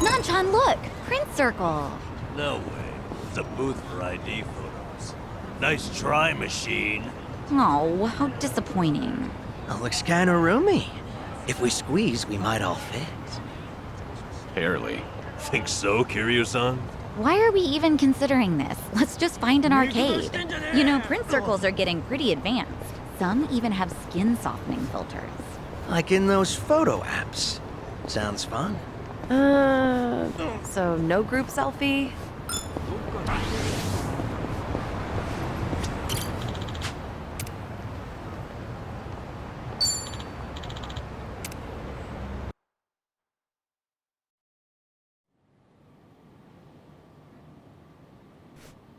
Nanchan, look! Print circle! No way. It's a booth for ID photos. Nice try, machine. Oh, how disappointing. It looks kinda roomy. If we squeeze, we might all fit. Barely. Think so, Kiryu-san? Why are we even considering this? Let's just find an arcade. You know, print circles are getting pretty advanced. Some even have skin softening filters. Like in those photo apps. Sounds fun. So no group selfie?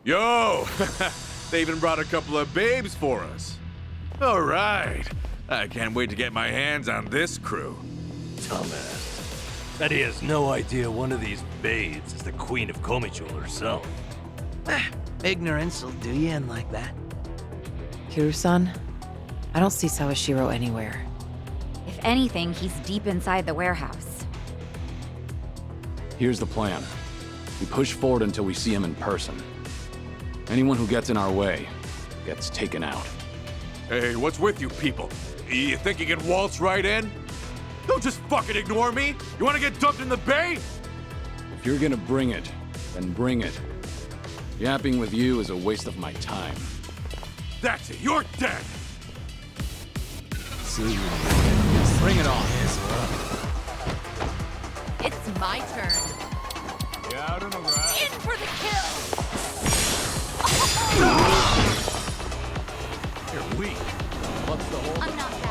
Yo! They even brought a couple of babes for us. All right. I can't wait to get my hands on this crew. Dumbass. Bet he has no idea one of these babes is the queen of Komicho herself. Ignorance will do you in like that. Kiryu-san, I don't see Sawashiro anywhere. If anything, he's deep inside the warehouse. Here's the plan. We push forward until we see him in person. Anyone who gets in our way gets taken out. Hey, what's with you people? You think you can waltz right in? Don't just fucking ignore me! You wanna get dumped in the bay? If you're gonna bring it, then bring it. Yapping with you is a waste of my time. That's it, you're dead! Bring it on. It's my turn. In for the kill! You're weak. What's the whole? I'm not that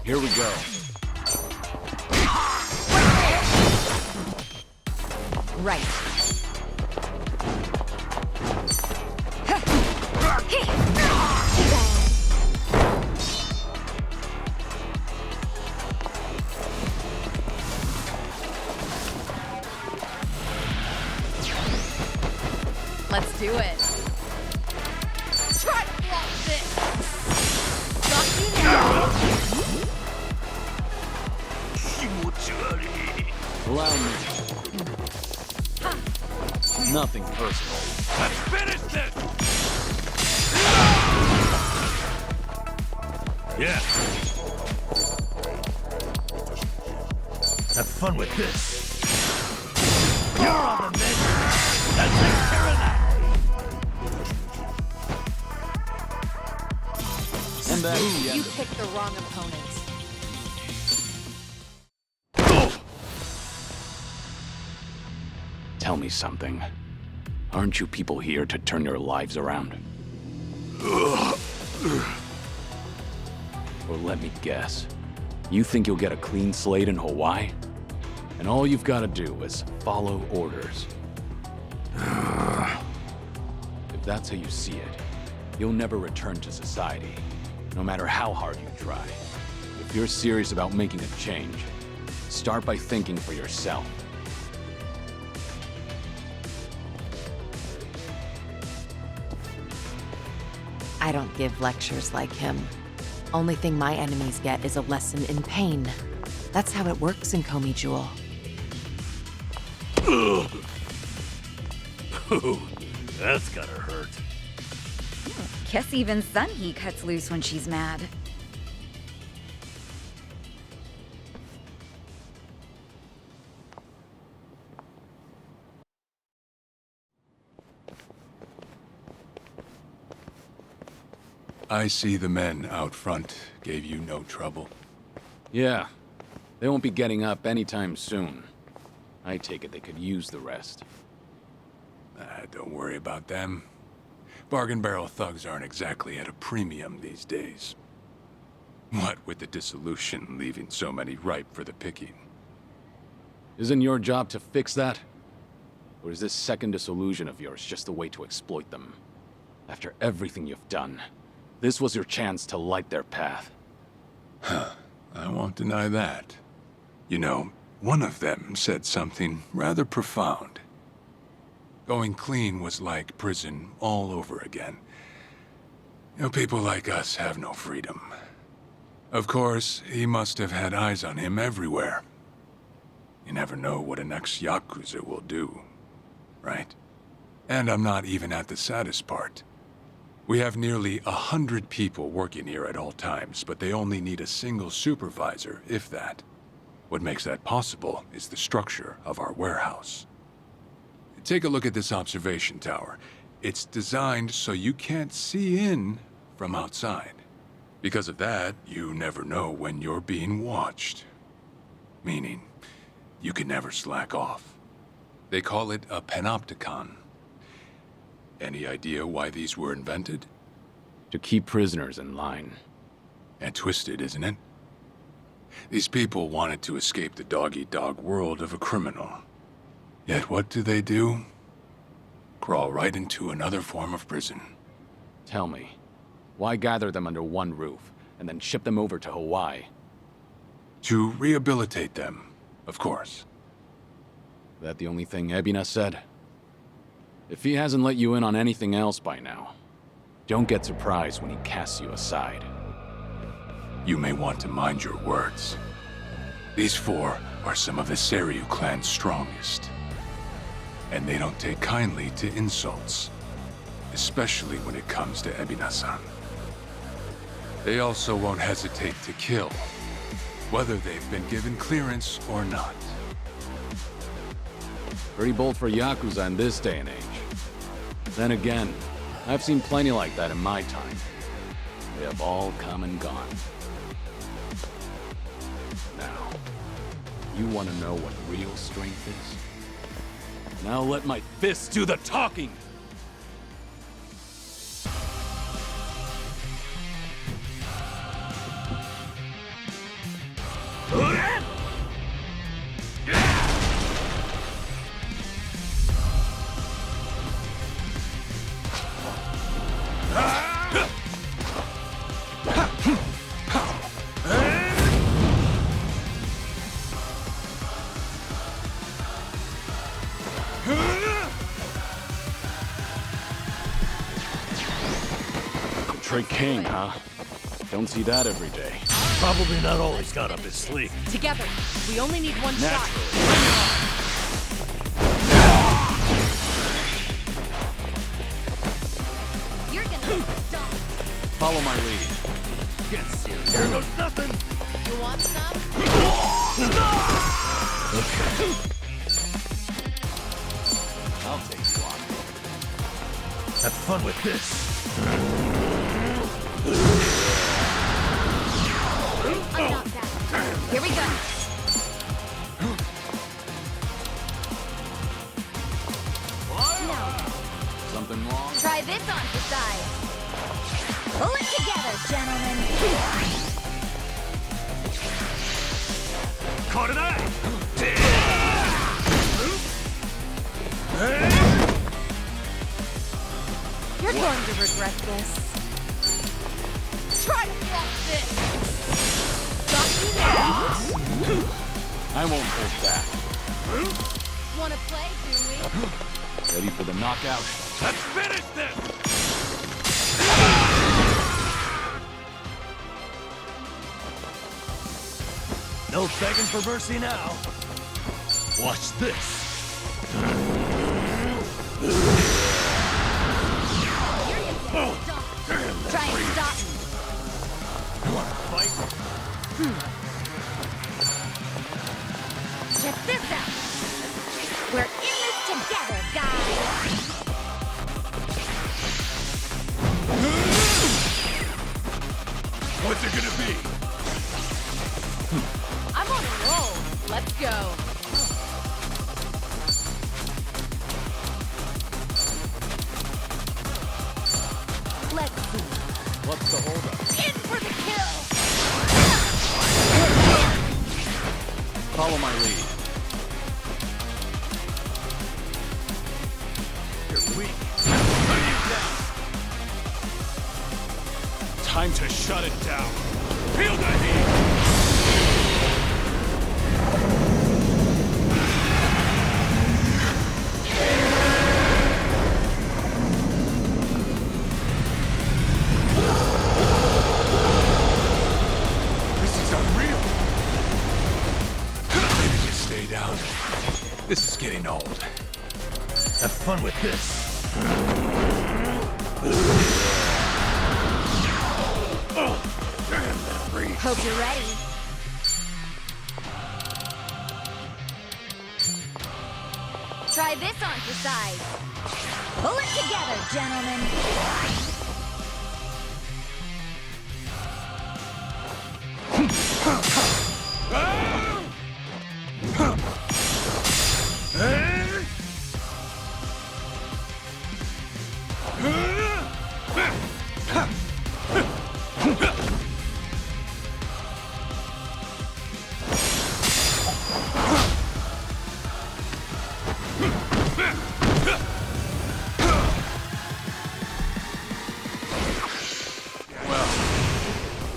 Here we go. Right. Let's do it. Try to block this. Got you now. Allow me. Nothing personal. Let's finish this! Yeah. Have fun with this. You're on the menu. Let's take care of that. And that's the end You of it. picked the wrong opponent. Tell me something. Aren't you people here to turn your lives around? Or let me guess. You think you'll get a clean slate in Hawaii? And all you've got to do is follow orders. If that's how you see it, you'll never return to society, no matter how hard you try. If you're serious about making a change, start by thinking for yourself. I don't give lectures like him. Only thing my enemies get is a lesson in pain. That's how it works in Komi Jewel. Ooh, that's gotta hurt. Guess even Sunhee cuts loose when she's mad. I see the men out front gave you no trouble. Yeah, they won't be getting up anytime soon. I take it they could use the rest. Don't worry about them. Bargain barrel thugs aren't exactly at a premium these days. What with the dissolution leaving so many ripe for the picking. Isn't your job to fix that? Or is this second disillusion of yours just a way to exploit them? After everything you've done, this was your chance to light their path. I won't deny that. You know, one of them said something rather profound. Going clean was like prison all over again. You know, people like us have no freedom. Of course, he must have had eyes on him everywhere. You never know what an ex-Yakuza will do, right? And I'm not even at the saddest part. We have nearly 100 people working here at all times, but they only need a single supervisor, if that. What makes that possible is the structure of our warehouse. Take a look at this observation tower. It's designed so you can't see in from outside. Because of that, you never know when you're being watched. Meaning, you can never slack off. They call it a panopticon. Any idea why these were invented? To keep prisoners in line. And twisted, isn't it? These people wanted to escape the dog-eat-dog world of a criminal. Yet what do? Crawl right into another form of prison. Tell me, why gather them under one roof, and then ship them over to Hawaii? To rehabilitate them, of course. That the only thing Ebina said? If he hasn't let you in on anything else by now, don't get surprised when he casts you aside. You may want to mind your words. These four are some of the Seiryu clan's strongest. And they don't take kindly to insults, especially when it comes to Ebina-san. They also won't hesitate to kill, whether they've been given clearance or not. Pretty bold for Yakuza in this day and age. Then again, I've seen plenty like that in my time. They have all come and gone. Now, you want to know what real strength is? Now let my fists do the talking! Trick King, huh? Don't see that every day. Probably not all he's got up his sleeve. Together, we only need one shot. You're gonna stop. Follow my lead. Get serious. Here goes nothing. You want some? Okay. I'll take you on. Have fun with this. I'm not that. Here we go. No. Something wrong? Try this on the side. Pull it together, gentlemen. Caught an eye. You're going to regret this. Try to block this! Got you there! I won't hold back. Wanna play, do we? Ready for the knockout? Let's finish this. No begging for mercy now. Watch this. Try and stop me. You want to fight? Check this out. We're in this together, guys. What's it gonna be? I'm on a roll. Let's go. Let's see. What's the holdup? In for the kill. Follow my lead. You're weak. Time to shut it down. Feel the heat. fun with this. Hope you're ready. Try this on for size. Pull it together, gentlemen.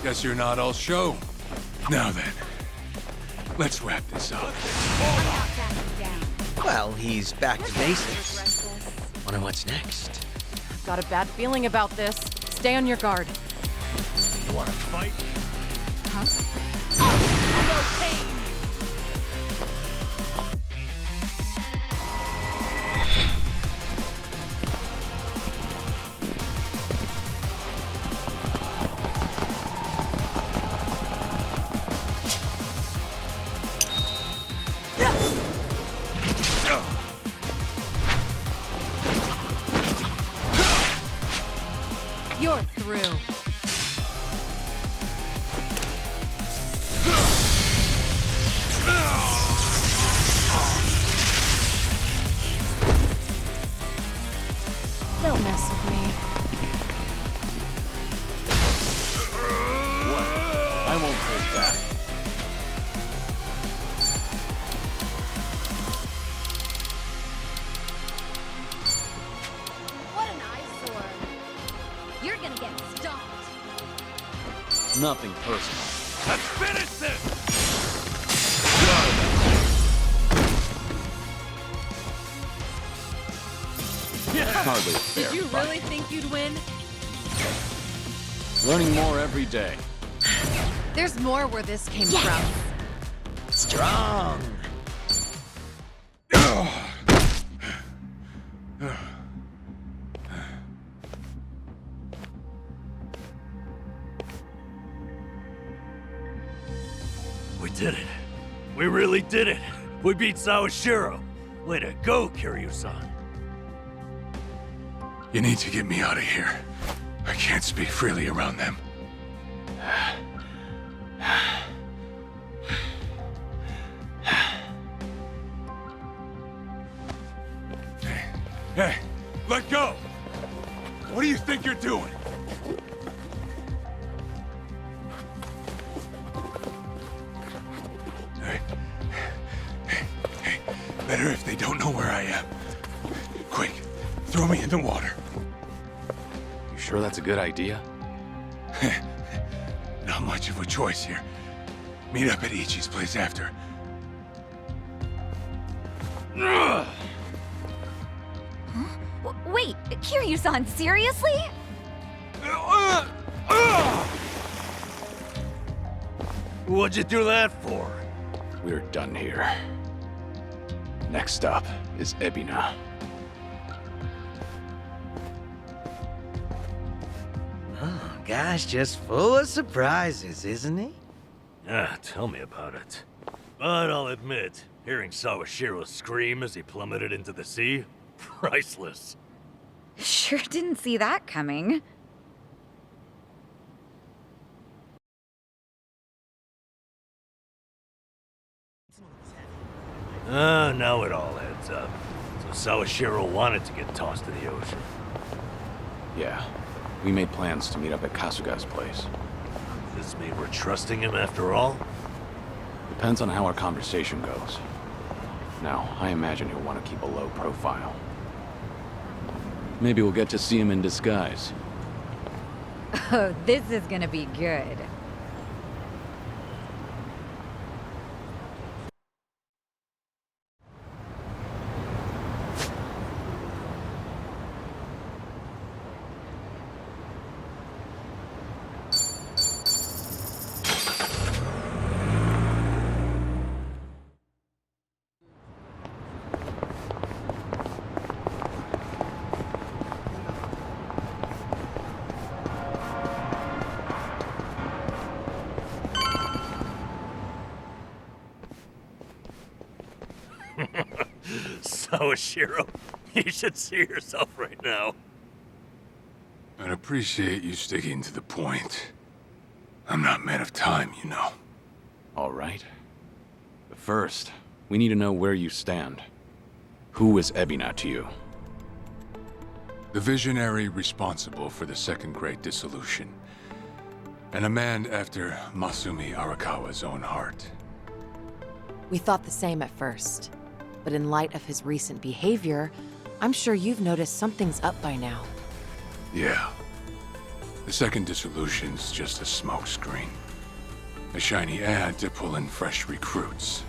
Guess you're not all show. Now then, let's wrap this up. Well, he's back to basics. Wonder what's next. Got a bad feeling about this. Stay on your guard. You wanna fight? You're through. Don't mess with me. I won't hold back. What an eyesore. You're gonna get stomped. Nothing personal. Let's finish this! Hardly a fair Did you fight. really think you'd win? Learning more every day. There's more where this came from. Strong. We did it. We really did it. We beat Sawashiro. Way to go, Kiryu-san. You need to get me out of here. I can't speak freely around them. Hey, let go! What do you think you're doing? Hey, better if they don't know where I am. Quick, throw me in the water. You sure that's a good idea? Not much of a choice here. Meet up at Ichi's place after. Wait, Kiryu-san, seriously? What'd you do that for? We're done here. Next up is Ebina. Oh, guy's just full of surprises, isn't he? Ah, tell me about it. But I'll admit, hearing Sawashiro scream as he plummeted into the sea, priceless. Sure didn't see that coming. Now it all adds up. So Sawashiro wanted to get tossed to the ocean. Yeah, we made plans to meet up at Kasuga's place. Does this mean we're trusting him after all? Depends on how our conversation goes. Now, I imagine he'll want to keep a low profile. Maybe we'll get to see him in disguise. Oh, this is gonna be good. Sawashiro, you should see yourself right now. I'd appreciate you sticking to the point. I'm not man of time, you know. All right. But first, we need to know where you stand. Who is Ebina to you? The visionary responsible for the Second Great Dissolution. And a man after Masumi Arakawa's own heart. We thought the same at first. But in light of his recent behavior, I'm sure you've noticed something's up by now. Yeah. The Second Dissolution's just a smokescreen. A shiny ad to pull in fresh recruits.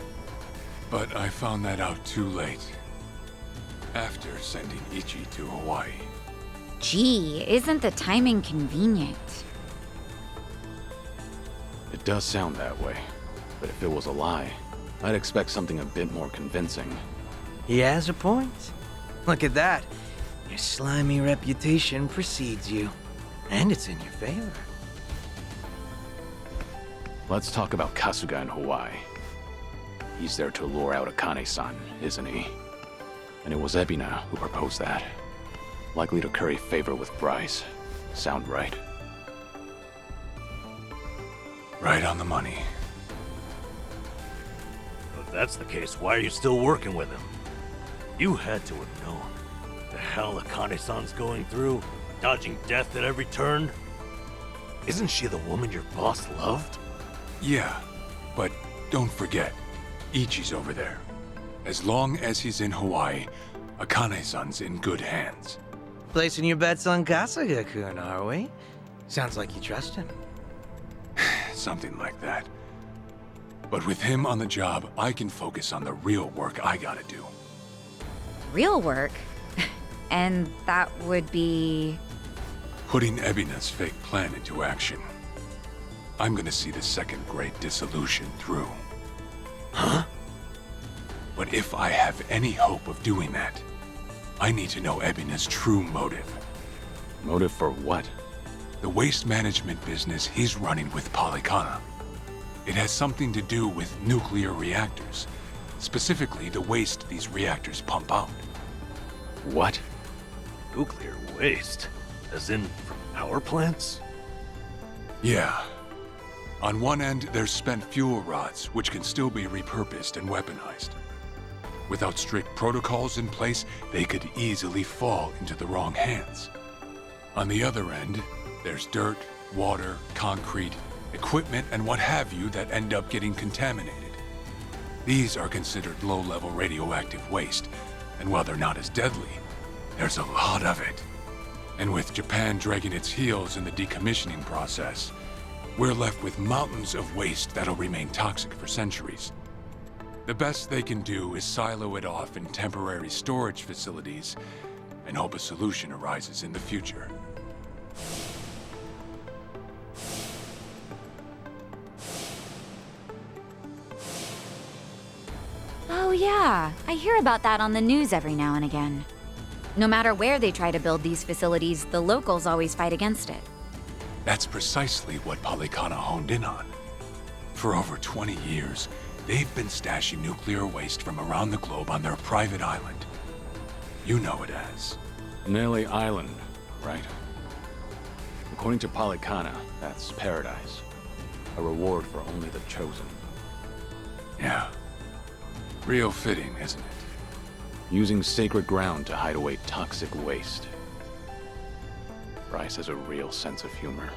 But I found that out too late. After sending Ichi to Hawaii. Gee, isn't the timing convenient? It does sound that way. But if it was a lie, I'd expect something a bit more convincing. He has a point. Look at that. Your slimy reputation precedes you. And it's in your favor. Let's talk about Kasuga in Hawaii. He's there to lure out Akane-san, isn't he? And it was Ebina who proposed that. Likely to curry favor with Bryce. Sound right? Right on the money. If that's the case, why are you still working with him? You had to have known. The hell Akane-san's going through, dodging death at every turn. Isn't she the woman your boss loved? Yeah, but don't forget, Ichi's over there. As long as he's in Hawaii, Akane-san's in good hands. Placing your bets on Kasuga-kun, are we? Sounds like you trust him. Something like that. But with him on the job, I can focus on the real work I gotta do. Real work? And that would be... Putting Ebina's fake plan into action. I'm gonna see the Second Great Dissolution through. Huh? But if I have any hope of doing that, I need to know Ebina's true motive. Motive for what? The waste management business he's running with Polycana. It has something to do with nuclear reactors. Specifically, the waste these reactors pump out. What? Nuclear waste? As in, from power plants? Yeah. On one end, there's spent fuel rods, which can still be repurposed and weaponized. Without strict protocols in place, they could easily fall into the wrong hands. On the other end, there's dirt, water, concrete, equipment, and what have you that end up getting contaminated. These are considered low-level radioactive waste, and while they're not as deadly, there's a lot of it. And with Japan dragging its heels in the decommissioning process, we're left with mountains of waste that'll remain toxic for centuries. The best they can do is silo it off in temporary storage facilities and hope a solution arises in the future. Oh yeah, I hear about that on the news every now and again. No matter where they try to build these facilities, the locals always fight against it. That's precisely what Polycana honed in on. For over 20 years, they've been stashing nuclear waste from around the globe on their private island. You know it as. Nelly Island, right? According to Polycana, that's paradise. A reward for only the chosen. Yeah. Real fitting, isn't it? Using sacred ground to hide away toxic waste. Bryce has a real sense of humor.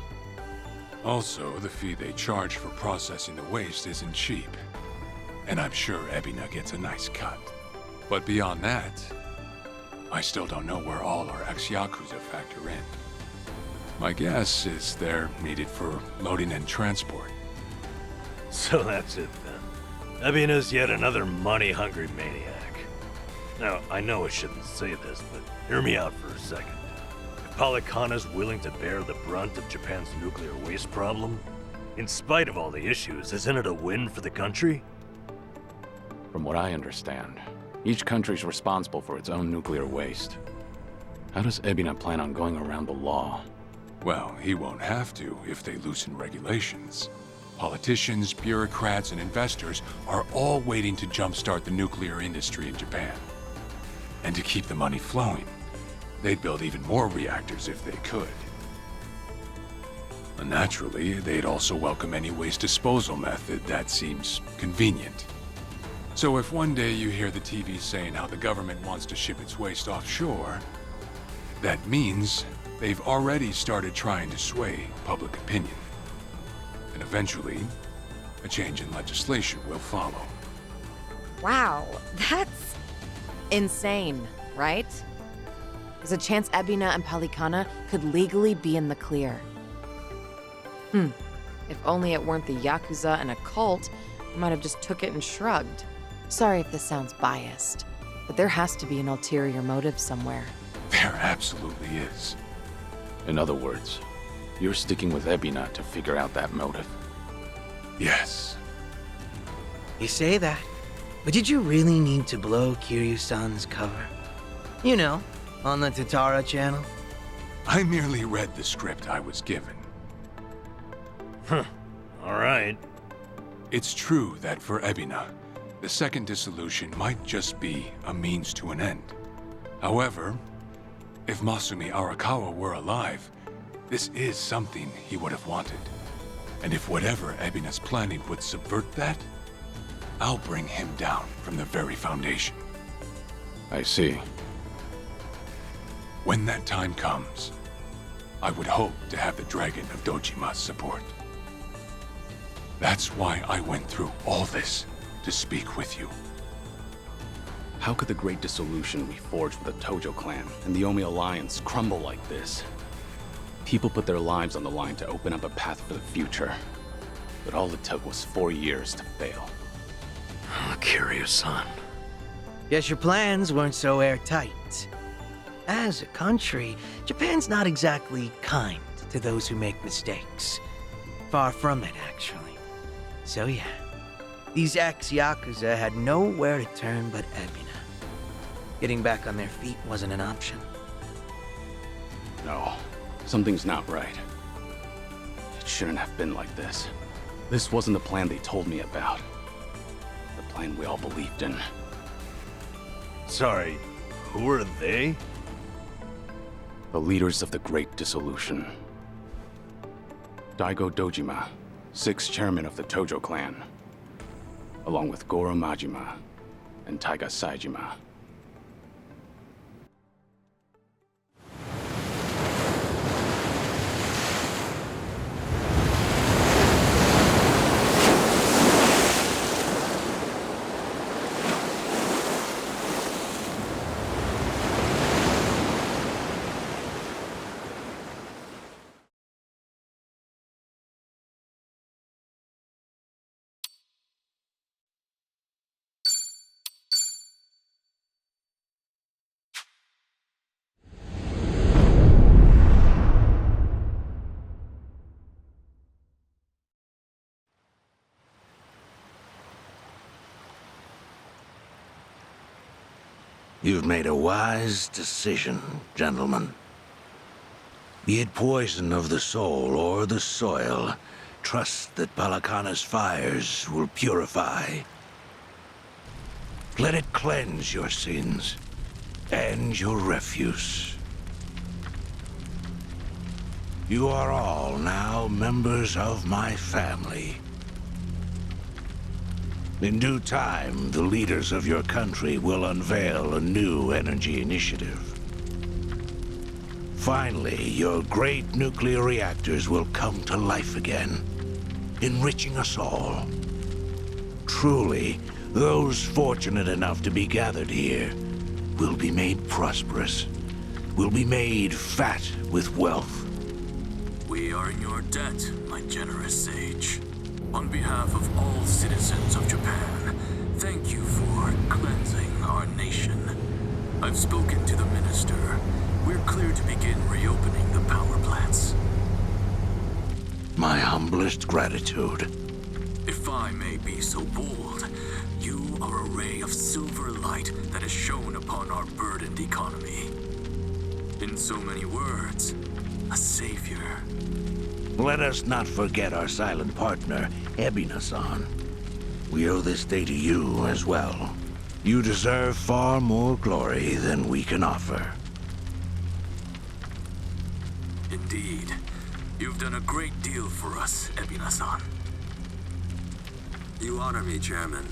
Also, the fee they charge for processing the waste isn't cheap. And I'm sure Ebina gets a nice cut. But beyond that, I still don't know where all our ex-Yakuza factor in. My guess is they're needed for loading and transport. So that's it then. Ebina's yet another money-hungry maniac. Now, I know I shouldn't say this, but hear me out for a second. If Polycana's willing to bear the brunt of Japan's nuclear waste problem, in spite of all the issues, isn't it a win for the country? From what I understand, each country's responsible for its own nuclear waste. How does Ebina plan on going around the law? Well, he won't have to if they loosen regulations. Politicians, bureaucrats, and investors are all waiting to jumpstart the nuclear industry in Japan. And to keep the money flowing, they'd build even more reactors if they could. And naturally, they'd also welcome any waste disposal method that seems convenient. So if one day you hear the TV saying how the government wants to ship its waste offshore, that means they've already started trying to sway public opinion. And eventually, a change in legislation will follow. Wow, that's insane, right? There's a chance Ebina and Palikana could legally be in the clear. If only it weren't the Yakuza and a cult, I might have just took it and shrugged. Sorry if this sounds biased, but there has to be an ulterior motive somewhere. There absolutely is. In other words, you're sticking with Ebina to figure out that motive. Yes. You say that, but did you really need to blow Kiryu-san's cover? You know, on the Tatara channel? I merely read the script I was given. Alright. It's true that for Ebina, the second dissolution might just be a means to an end. However, if Masumi Arakawa were alive, this is something he would have wanted. And if whatever Ebina's planning would subvert that, I'll bring him down from the very foundation. I see. When that time comes, I would hope to have the Dragon of Dojima's support. That's why I went through all this to speak with you. How could the great dissolution we forged with the Tojo clan and the Omi alliance crumble like this? People put their lives on the line to open up a path for the future. But all it took was 4 years to fail. Kiryu-san. Guess your plans weren't so airtight. As a country, Japan's not exactly kind to those who make mistakes. Far from it, actually. So yeah, these ex-Yakuza had nowhere to turn but Ebina. Getting back on their feet wasn't an option. No, something's not right. It shouldn't have been like this. This wasn't the plan they told me about. The plan we all believed in. Sorry, who are they? The leaders of the Great Dissolution. Daigo Dojima, 6th chairman of the Tojo clan, along with Goro Majima and Taiga Saejima. You've made a wise decision, gentlemen. Be it poison of the soul or the soil, trust that Palikana's fires will purify. Let it cleanse your sins and your refuse. You are all now members of my family. In due time, the leaders of your country will unveil a new energy initiative. Finally, your great nuclear reactors will come to life again, enriching us all. Truly, those fortunate enough to be gathered here will be made prosperous, will be made fat with wealth. We are in your debt, my generous sage. On behalf of all citizens of Japan, thank you for cleansing our nation. I've spoken to the minister. We're clear to begin reopening the power plants. My humblest gratitude. If I may be so bold, you are a ray of silver light that has shone upon our burdened economy. In so many words, a savior. Let us not forget our silent partner, Ebina-san. We owe this day to you as well. You deserve far more glory than we can offer. Indeed. You've done a great deal for us, Ebina-san. You honor me, Chairman.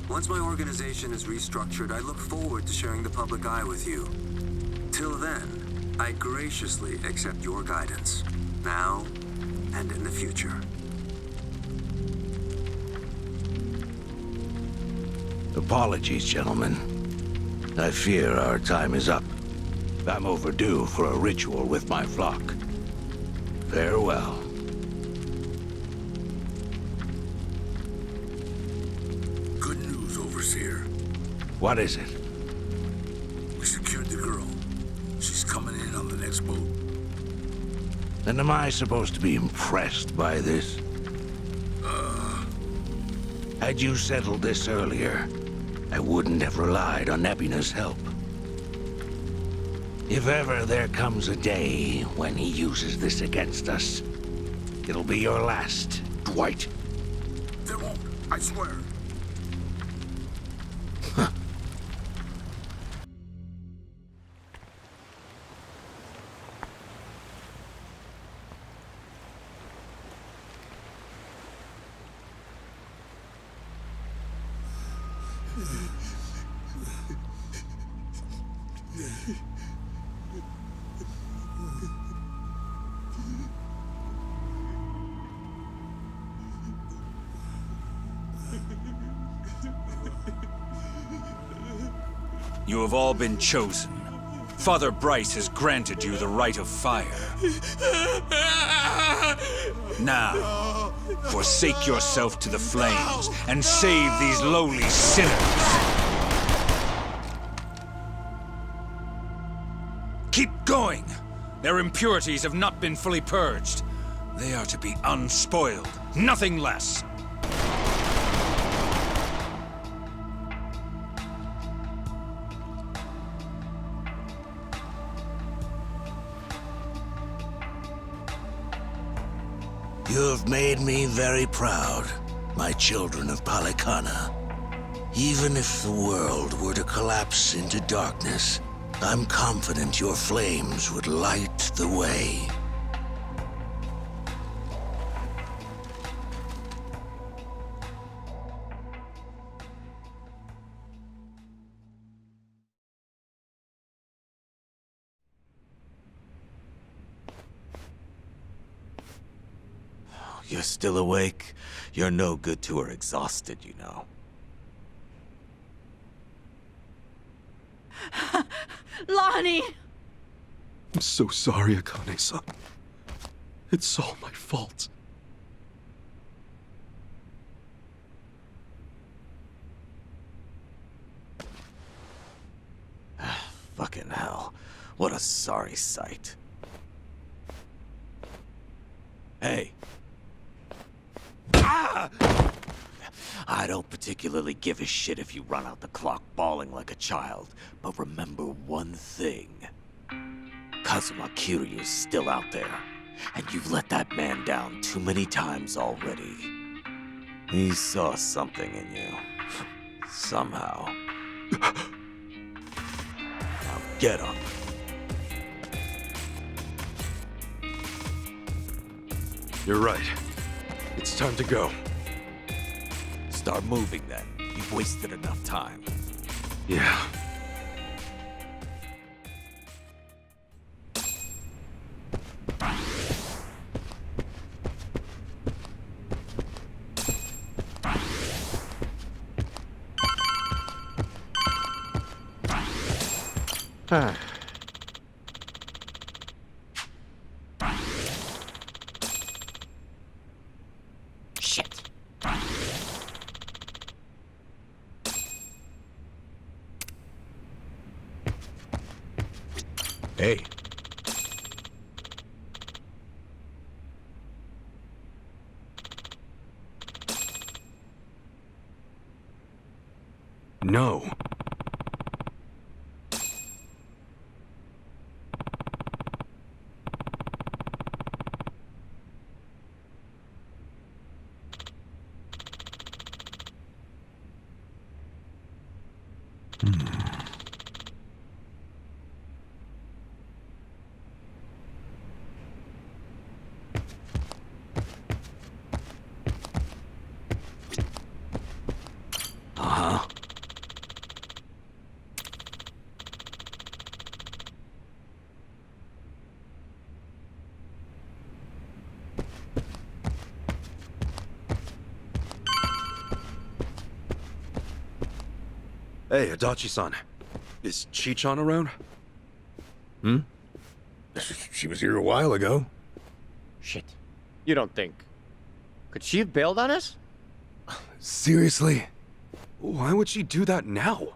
Once my organization is restructured, I look forward to sharing the public eye with you. Till then, I graciously accept your guidance, now and in the future. Apologies, gentlemen. I fear our time is up. I'm overdue for a ritual with my flock. Farewell. Good news, Overseer. What is it? We secured the girl. She's coming in on the next boat. And am I supposed to be impressed by this? Had you settled this earlier, I wouldn't have relied on Ebina's help. If ever there comes a day when he uses this against us, it'll be your last, Dwight. There won't, I swear. You have all been chosen. Father Bryce has granted you the right of fire. Now, forsake yourself to the flames and save these lowly sinners. Keep going! Their impurities have not been fully purged. They are to be unspoiled, nothing less. You have made me very proud, my children of Palikana. Even if the world were to collapse into darkness, I'm confident your flames would light the way. You're still awake? You're no good to her exhausted, you know. Lonnie! I'm so sorry, Akane-san. It's all my fault. Fucking hell. What a sorry sight. Hey. Ah! I don't particularly give a shit if you run out the clock bawling like a child, but remember one thing. Kazuma Kiryu's still out there, and you've let that man down too many times already. He saw something in you. Somehow. Now get up. You're right. It's time to go. Start moving then. You've wasted enough time. Yeah. Shit. Hey. No. Hey, Adachi-san. Is Chi-chan around? She was here a while ago. Shit. You don't think... Could she have bailed on us? Seriously? Why would she do that now?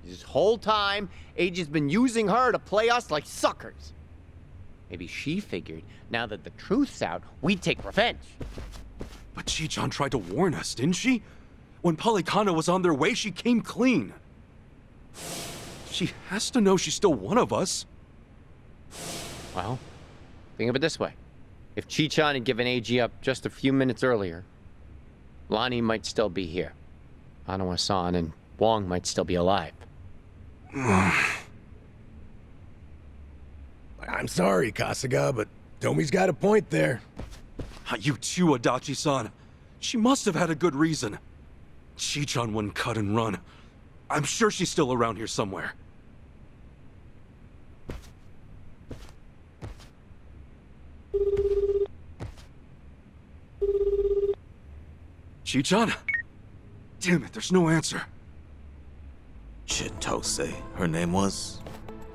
This whole time, Eiji's been using her to play us like suckers. Maybe she figured, now that the truth's out, we'd take revenge. But Chi-chan tried to warn us, didn't she? When Polycana was on their way, she came clean. She has to know she's still one of us. Well, think of it this way. If Chi-chan had given Eiji up just a few minutes earlier, Lonnie might still be here. Hanawa-san and Wong might still be alive. I'm sorry, Kasuga, but Tomi's got a point there. You too, Adachi-san. She must have had a good reason. Chi-chan wouldn't cut and run. I'm sure she's still around here somewhere. Chi-chan? Damn it, there's no answer. Chitose, her name was?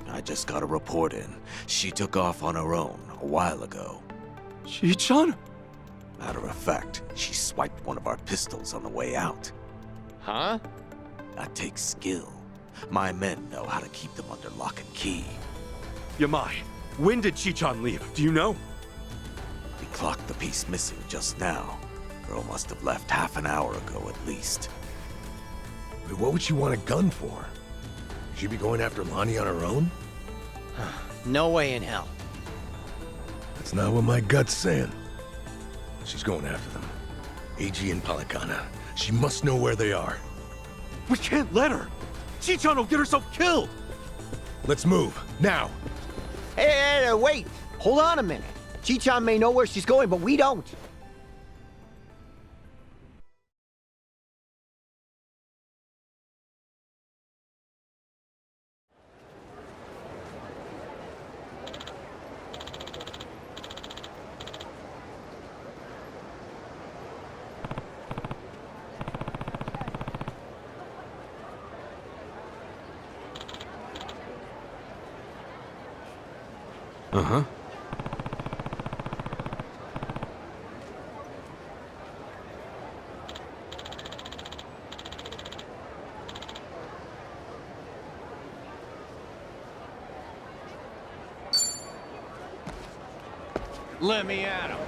I just got a report in. She took off on her own a while ago. Chi-chan? Matter of fact, she swiped one of our pistols on the way out. Huh? That takes skill. My men know how to keep them under lock and key. Yamai, when did Chi-chan leave? Do you know? We clocked the piece missing just now. Girl must have left half an hour ago at least. But what would she want a gun for? She'd be going after Lonnie on her own? No way in hell. That's not what my gut's saying. She's going after them. Eiji and Polycana. She must know where they are. We can't let her! Chi-chan will get herself killed! Let's move, now! Hey, wait! Hold on a minute. Chi-chan may know where she's going, but we don't. Uh-huh. Let me at him.